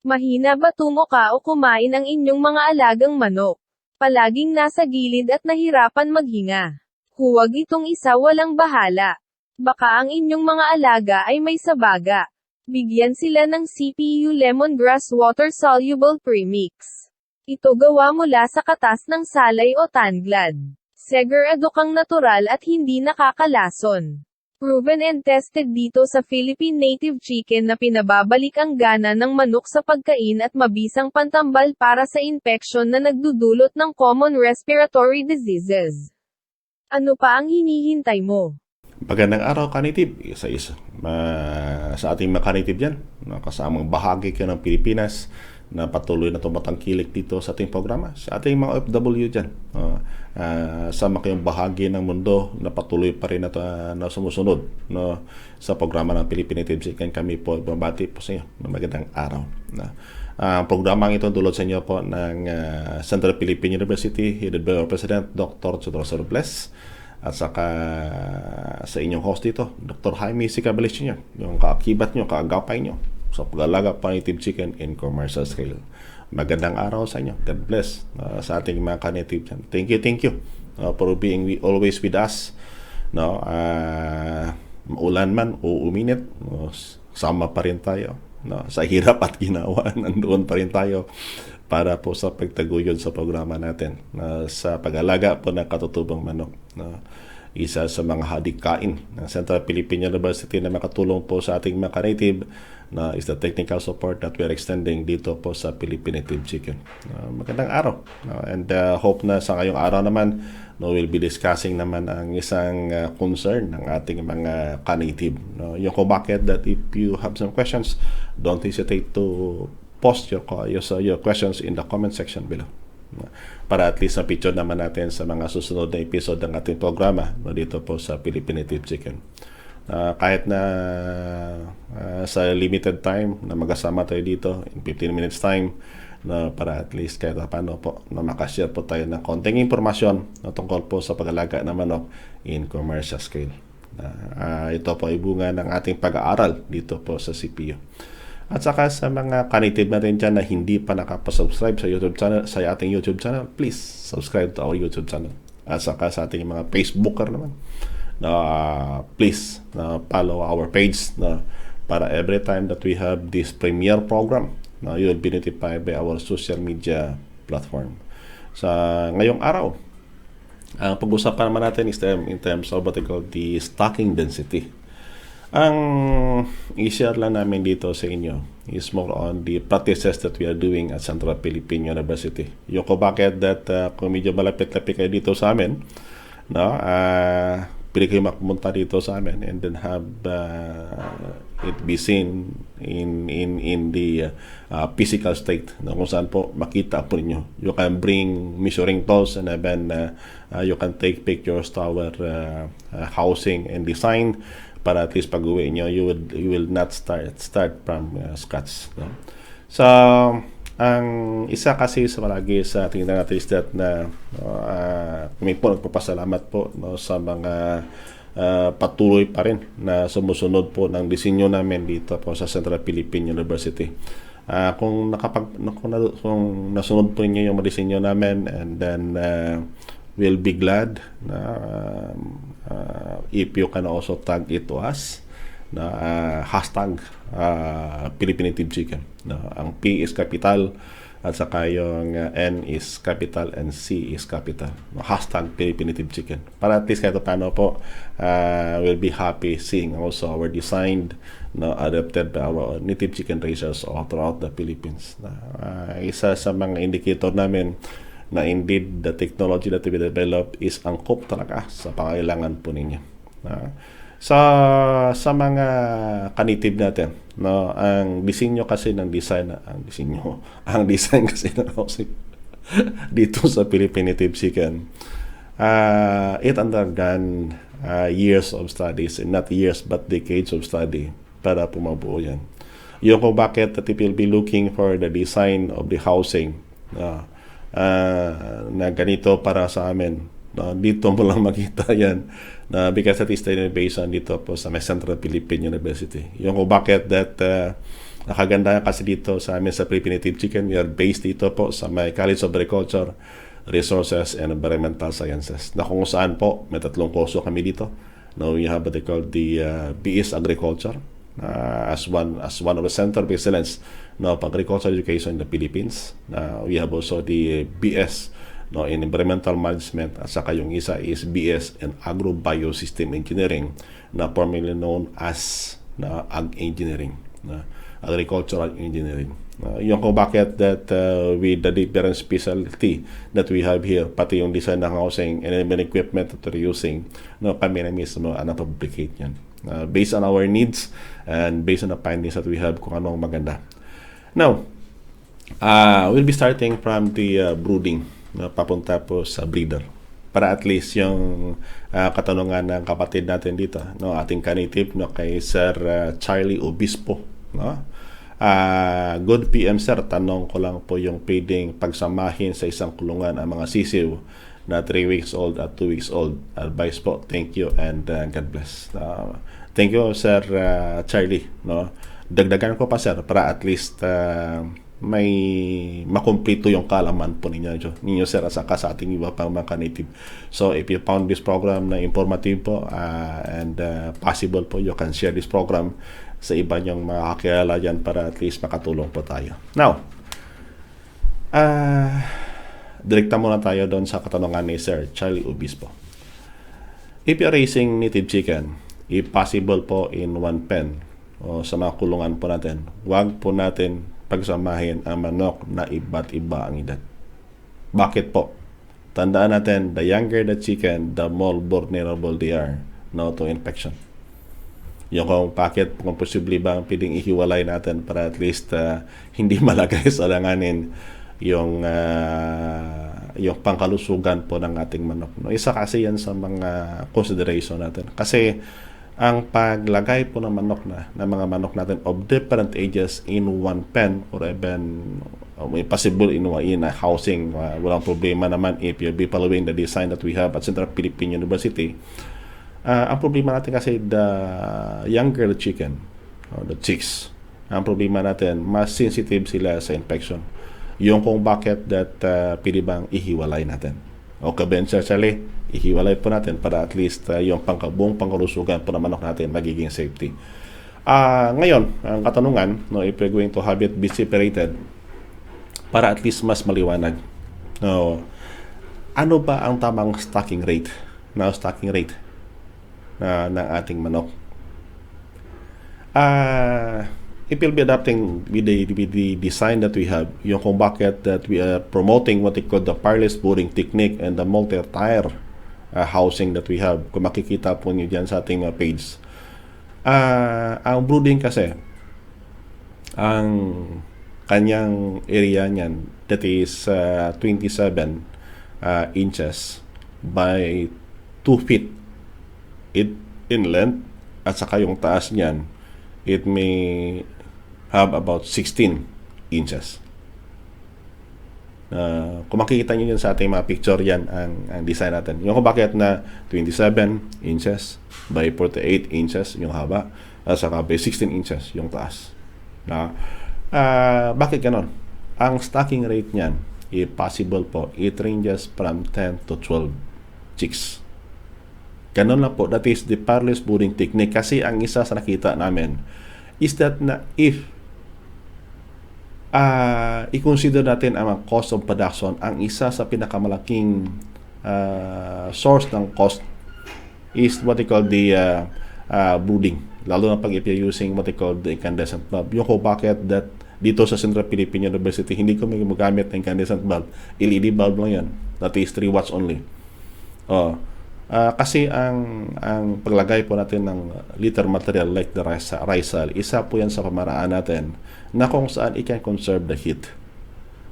Mahina ba tumuka o kumain ang inyong mga alagang manok? Palaging nasa gilid at nahirapan maghinga. Huwag itong isa walang bahala. Baka ang inyong mga alaga ay may sabaga. Bigyan sila ng CPU Lemongrass Water Soluble Premix. Ito gawa mula sa katas ng salay o tanglad. Segurado kang natural at hindi nakakalason. Proven and tested dito sa Philippine Native Chicken na pinababalik ang gana ng manok sa pagkain at mabisang pantambal para sa infeksyon na nagdudulot ng common respiratory diseases. Ano pa ang hinihintay mo? Magandang araw, Ka-Native. Isa-isa. Sa ating mga Ka-Native dyan, kasamang bahagi ka ng Pilipinas na patuloy na tumatangkilik dito sa ating programa. Sa ating mga OFW dyan, sama kayong bahagi ng mundo na patuloy pa rin na sumusunod sa programa ng Philippine Native Chicken. Kami po bumabati po sa inyo ng magandang araw. Ang programang ito dulot sa inyo po ng Central Philippine University, headed by our President, Dr. Chudros Robles. At saka sa inyong host dito, Dr. Jaime C. Cabales Jr., yung kaakibat nyo, kaagapay nyo sa pag-alaga pa native chicken in commercial scale. Magandang araw sa inyo. God bless sa ating mga ka-native dyan. Thank you for being always with us. Maulan man o uminit, sama pa rin tayo. Sa hirap at ginawa, nandoon pa rin tayo para po sa pagtaguyod sa programa natin sa pag-alaga po ng katutubong manok. Isa sa mga hadikain ng Central Philippine University na makatulong po sa ating mga ka-native is the technical support that we are extending dito po sa Philippine Native Chicken. Magandang araw. And hope na sa ngayong araw naman, we'll be discussing naman ang isang concern ng ating mga ka-native. Yung kung bakit that if you have some questions, don't hesitate to post your questions in the comment section below. Para at least na-picture naman natin sa mga susunod na episode ng ating programa dito po sa Philippine Native Chicken. Kahit na sa limited time na magkasama tayo dito in 15 minutes time, para at least kahit paano po na makashare po tayo ng konting impormasyon tungkol po sa pag-alaga ng manok in commercial scale. Ito po ay bunga ng ating pag-aaral dito po sa CPU. At saka sa mga ka-native natin dyan na hindi pa nakapasubscribe sa YouTube channel, sa ating YouTube channel, please subscribe to our YouTube channel. At saka sa ating mga Facebooker naman, please follow our page para every time that we have this premiere program, you will be notified by our social media platform. Sa ngayong araw, ang pag-usapan naman natin is in terms of what we call the stocking density. Ang i-share lang namin dito sa inyo is more on the practices that we are doing at Central Philippine University. Yung kung bakit that kung medyo malapit-lapit kayo dito sa amin, pwede kayo makapunta dito sa amin and then have it be seen in the physical state kung saan po makita po ninyo. You can bring measuring tools and then you can take pictures to our housing and design para at least pag-uwi nyo, you will not start from scratch. So, ang isa kasi sa malagi sa ating natin is that na kami po nagpapasalamat po sa mga patuloy pa rin na sumusunod po ng disenyo namin dito po sa Central Philippine University. Kung nasunod po niyo yung disenyo namin, and then we'll be glad if you can also tag it to us hashtag Philippine Native Chicken. Ang P is capital at saka yung N is capital and C is capital. Hashtag Philippine Native Chicken. Para at least kahit paano po we'll be happy seeing also our designed adapted by our native chicken raisers all throughout the Philippines. Isa sa mga indicator namin na indeed the technology that we develop is angkop talaga sa pangailangan po ninyo. Sa mga ka-native natin, ang disenyo kasi ng design kasi ng housing dito sa Philippine Native Chicken, it undergone years of studies, and not years but decades of study para po mabuo yan. Yung kung bakit that we'll be looking for the design of the housing na ganito para sa amin. Dito mo lang makita yan because that is the innovation dito po sa Central Philippine University. Yung kung bakit that Nakaganda kasi dito sa amin sa Philippine Native Chicken. We are based dito po sa may College of Agriculture, Resources, and Environmental Sciences. Na kung saan po, may 3 kurso kami dito. Now, we have what they call the BS Agriculture as one of the Center of Excellence of Agricultural Education in the Philippines. We have also the BS in Environmental Management at saka yung isa is BS in Agrobiosystem Engineering na formerly known as Ag Engineering. Agricultural Engineering. Yung kung bakit that with the different specialty that we have here, pati yung design ng housing and even equipment that we're using, kami na mismo na-publicate yan. Based on our needs and based on the findings that we have kung ano ang maganda. Now, we'll be starting from the brooding papunta po sa breeder. Para at least yung katanungan ng kapatid natin dito, ating ka-native kay Sir Charlie Obispo. Good PM sir, tanong ko lang po yung pwedeng pagsamahin sa isang kulungan ang mga sisiw na 3 weeks old at 2 weeks old. Advice po. Thank you and God bless. Thank you Sir Charlie. Dagdagan ko pa sir para at least may makumpleto yung kaalaman po ninyo sir at saka sa ating iba pang mga native. So if you found this program na informative po and possible po, you can share this program sa iba niyong makakilala dyan para at least makatulong po tayo. Now, direkta muna tayo doon sa katanungan ni Sir Charlie Obispo. If you're raising native chicken, if possible po in one pen o sa mga kulungan po natin, wag po natin pagsamahin ang manok na iba't iba ang edad. Bakit po? Tandaan natin, the younger the chicken, the more vulnerable they are to infection. Yung kung bakit, kung posible ba pwedeng ihiwalay natin para at least hindi malagay sa langanin yung pangkalusugan po ng ating manok. Isa kasi yan sa mga consideration natin. Kasi ang paglagay po ng mga manok natin of different ages in one pen or even possible in a housing, walang problema naman if you'll be following the design that we have at Central Philippine University. Ang problema natin kasi the younger the chicken, the chicks, ang problema natin, mas sensitive sila sa infection. Yung kung bakit that pwede bang ihiwalay natin. O kabensyally, ihiwalay po natin para at least yung buong pangkalusugan po ng manok natin magiging safety. Ngayon, ang katanungan, if we're going to have it be separated para at least mas maliwanag. Ano ba ang tamang stocking rate ng ating manok? It will be adapting with the design that we have, yung kung bakit that we are promoting what we call the fireless brooding technique and the multi-tier housing that we have. Kung makikita po nyo dyan sa ating page. Ang brooding kasi, ang kanyang area niyan, that is 27 inches by 2 feet in length, at saka yung taas niyan, it may have about 16 inches. Kung makikita nyo yun sa ating mga picture, yan ang design natin. Yung kung bakit na 27 inches by 48 inches yung haba, at saka by 16 inches yung taas. Bakit ganon? Ang stocking rate niyan, if possible po, it ranges from 10 to 12 chicks. Ganon lang po. That is the fireless brooding technique. Kasi ang isa sa nakita namin is that na if i-consider natin ang cost of production, ang isa sa pinakamalaking source ng cost is what they call the brooding. Lalo na pag if you're using what they call the incandescent bulb. Yung kung bakit that dito sa Central Philippine University, hindi ko magamit ng incandescent bulb. LED bulb lang yan. That is 3 watts only. Kasi ang paglagay po natin ng litter material like the Rizal, isa po yan sa pamaraan natin na kung saan it can conserve the heat.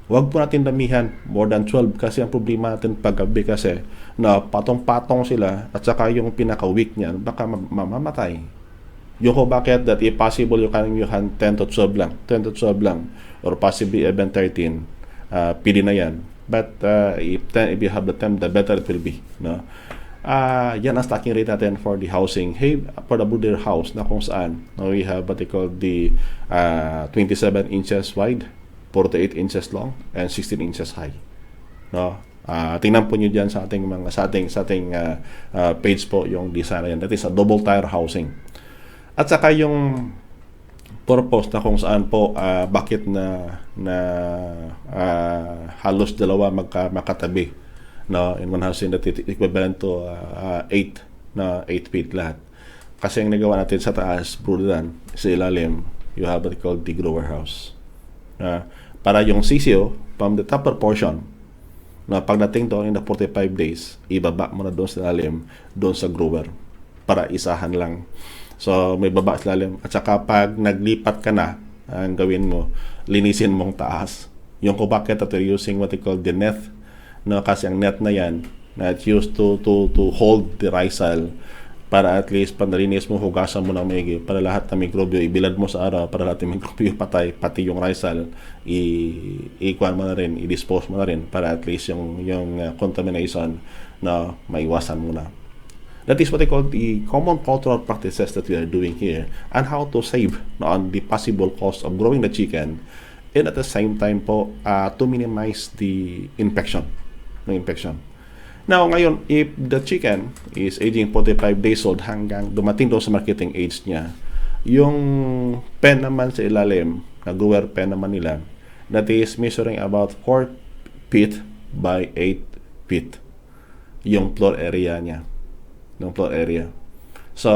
Huwag po natin damihan more than 12 kasi ang problema natin paggabi kasi na patong-patong sila at saka yung pinaka-weak niyan baka mamamatay. Yung kung bakit that if possible you can 10 to 12 lang or possibly even 13, pili na yan. But if you have the time, the better it will be. yan ang stocking rate natin for the housing. Hey, for the brooder house na kung saan we have what they call the 27 inches wide, 48 inches long, and 16 inches high. No? Tingnan po niyo diyan sa ating page po yung design na yan. That is a double tier housing. At saka yung purpose na kung saan po bakit na halos dalawa makatabi, no, in one housing that is equivalent to 8 feet lahat. Kasi ang nagawa natin sa taas, brooderan, sa ilalim, you have what called the grower house. Para yung CCO, from the upper portion, na pagdating doon in the 45 days, ibaba mo na doon sa ilalim, doon sa grower, para isahan lang. So, may baba sa ilalim. At saka pag naglipat ka na, ang gawin mo, linisin mong taas. Yung kung bakit that we're using what we call the net, no, kasi ang net na yan, na it's used to hold the risal, para at least pag nalinis mo, hugasan mo ng maigi, para lahat ng mikrobyo, ibilad mo sa araw, para lahat ng mikrobyo patay, pati yung risal, i-kuhan mo na rin, i-dispose mo na rin, para at least yung contamination na maiwasan mo na. That is what they call the common cultural practices that we are doing here, and how to save on the possible cost of growing the chicken, and at the same time po to minimize the infection. Now, ngayon, if the chicken is aging 45 days old hanggang dumating doon sa marketing age niya, yung pen naman sa ilalim, na grower pen naman nila, that is measuring about 4 feet by 8 feet. Yung floor area niya. So,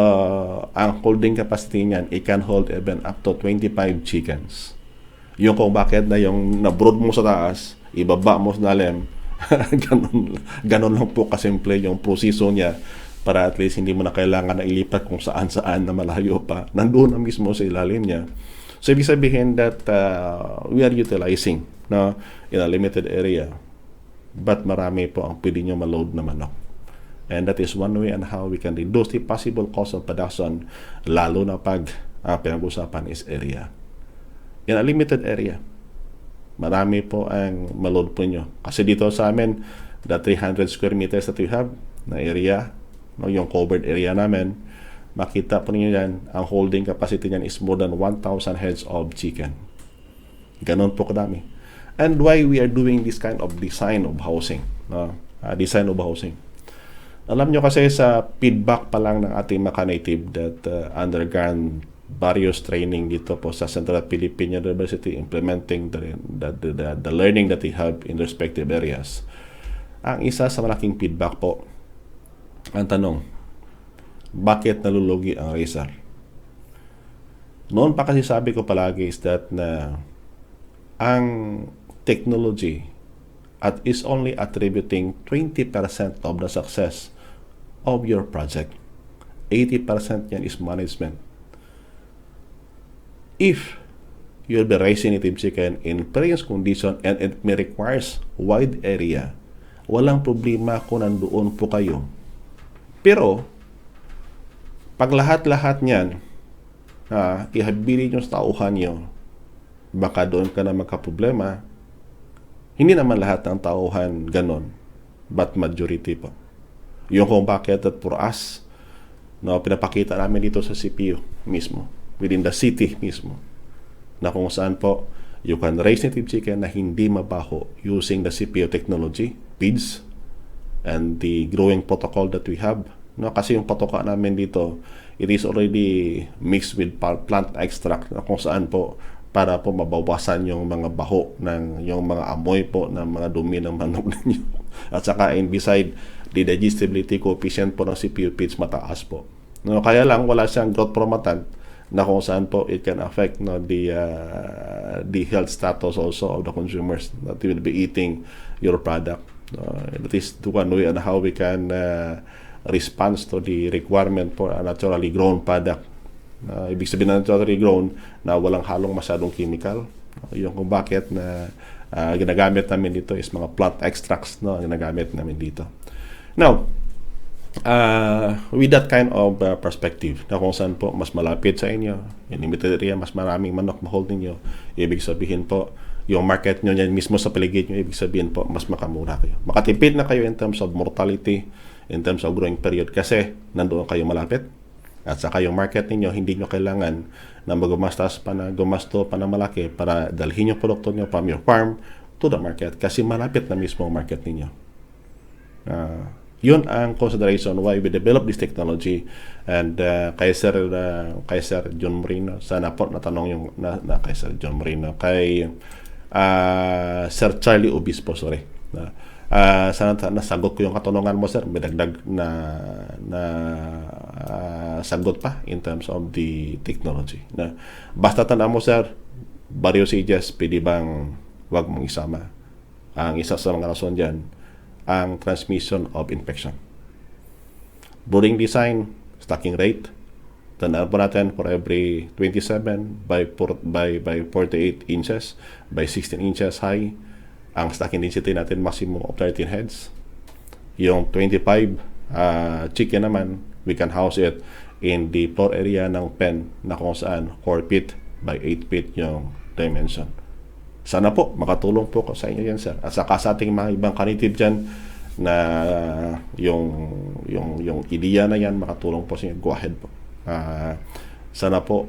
ang holding capacity niyan, it can hold even up to 25 chickens. Yung kung bakit na yung na-brood mo sa taas, ibaba mo sa ilalim, ganun lang po kasimple yung proseso niya, para at least hindi mo na kailangan na ilipat kung saan-saan na malayo pa. Nandoon na mismo sa ilalim niya. So, ibig sabihin that we are utilizing in a limited area, but marami po ang pwede nyo ma-load na manok. And that is one way on how we can reduce the possible cost of production, lalo na pag pinag-usapan is area. In a limited area, marami po ang ma-load po nyo. Kasi dito sa amin, the 300 square meters that we have na area, no, yung covered area namin, makita po ninyo yan, ang holding capacity niyan is more than 1,000 heads of chicken. Ganon po kadami. And why we are doing this kind of design of housing? Alam nyo kasi sa feedback pa lang ng ating mga native that undergone various training dito po sa Central Philippine University, implementing the learning that they have in respective areas. Ang isa sa malaking feedback po, ang tanong, bakit nalulugi ang razor? Noon pa kasi sabi ko palagi is that na ang technology at is only attributing 20% of the success of your project. 80% yan is management. If you'll be raising native chicken in various condition and it may requires wide area, walang problema kung nandoon po kayo. Pero, pag lahat-lahat niyan, ihabilin nyo sa tauhan nyo, baka doon ka na magka-problema. Hindi naman lahat ng tauhan ganon, but majority po. Yung kung bakit at for us, pinapakita namin dito sa CPU mismo, within the city mismo, na kung saan po you can raise native chicken na hindi mabaho using the CPU technology, PIDS, and the growing protocol that we have. Kasi yung patoka namin dito, it is already mixed with plant extract, na kung saan po para po mabawasan yung mga baho ng yung mga amoy po ng mga dumi ng manok ninyo. At saka beside, the digestibility coefficient po ng CPU PIDS mataas po. Kaya lang wala siyang growth promotant na kung saan po it can affect the health status also of the consumers that will be eating your product. That is the one way on how we can respond to the requirement for a naturally grown product. Ibig sabihin na naturally grown na walang halong masyadong chemical. Yung kung bakit na ginagamit namin dito is mga plant extracts, ginagamit namin dito. Now, with that kind of perspective, na kung saan po mas malapit sa inyo, in limited area, mas maraming manok ma-hold ninyo, ibig sabihin po, yung market nyo yan mismo sa paligid nyo, ibig sabihin po, mas makamura kayo. Makatipid na kayo in terms of mortality, in terms of growing period kasi nandoon kayo malapit. At saka yung market ninyo, hindi nyo kailangan na gumasto pa na malaki para dalhin yung produkto nyo from your farm to the market kasi malapit na mismo ang market ninyo. Yun ang consideration why we develop this technology. And kay Sir John Moreno, sana po natanong yung kay Sir John Moreno, kay Sir Charlie Obispo, sorry. Sana nasagot ko yung katanungan mo, sir. May dagdag na sagot pa in terms of the technology. Basta tandaan mo, sir, barrio stages, pwede bang wag mong isama? Ang isa sa mga rason dyan, ang transmission of infection. Brooding design, stocking rate, tandaan po natin for every 27 by 48 inches by 16 inches high, ang stocking density natin maximum of 13 heads. Yung 25 chicken naman, we can house it in the floor area ng pen na kung saan 4 feet by 8 feet yung dimension. Sana po makatulong po ko sa inyo yan, sir. At saka sa ating mga ibang kanitib dyan na yung ideya na yan makatulong po sa inyo, go ahead po. Sana po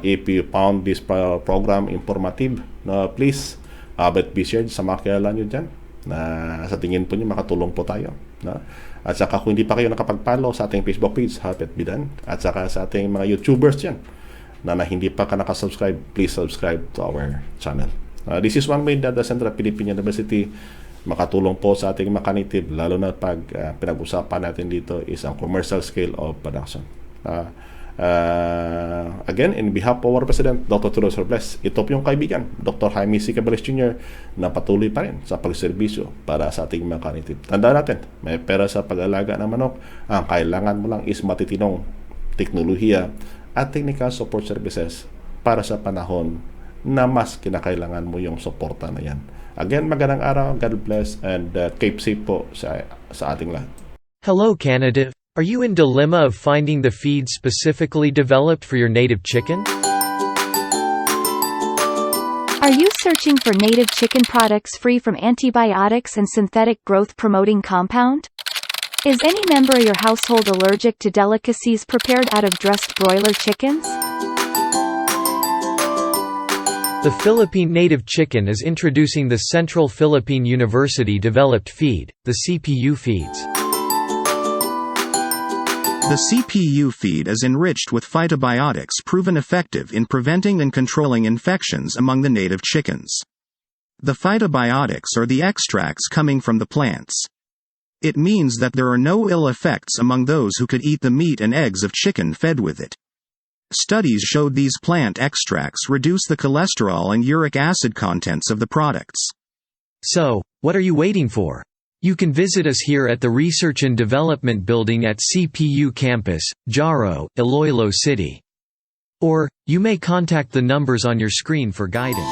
if you found this program informative, please but be shared sa mga kilala nyo dyan na sa tingin po nyo makatulong po tayo. At saka kung hindi pa kayo nakapag-follow sa ating Facebook page, Help It Be Done, at saka sa ating mga YouTubers dyan na hindi pa ka nakasubscribe, please subscribe to our channel. This is one way that the Central Philippine University makatulong po sa ating makanitib, lalo na pag pinag-usapan natin dito is ang commercial scale of production. Again, in behalf of our President, Dr. Tulfo Robles, ito po yung kaibigan, Dr. Jaime C. Caballes Jr. na patuloy pa rin sa pagserbisyo para sa ating mga kanitib. Tandaan natin, may pera sa pag-alaga ng manok, ang kailangan mo lang is matitinong teknolohiya at technical support services para sa panahon na mas kinakailangan mo yung suporta na yan. Again, magandang araw, God bless, and keep safe po sa ating lahat. Hello, Canada. Are you in dilemma of finding the feed specifically developed for your native chicken? Are you searching for native chicken products free from antibiotics and synthetic growth-promoting compound? Is any member of your household allergic to delicacies prepared out of dressed broiler chickens? The Philippine Native Chicken is introducing the Central Philippine University developed feed, the CPU feeds. The CPU feed is enriched with phytobiotics proven effective in preventing and controlling infections among the native chickens. The phytobiotics are the extracts coming from the plants. It means that there are no ill effects among those who could eat the meat and eggs of chicken fed with it. Studies showed these plant extracts reduce the cholesterol and uric acid contents of the products. So, what are you waiting for? You can visit us here at the Research and Development Building at CPU Campus, Jaro, Iloilo City. Or, you may contact the numbers on your screen for guidance.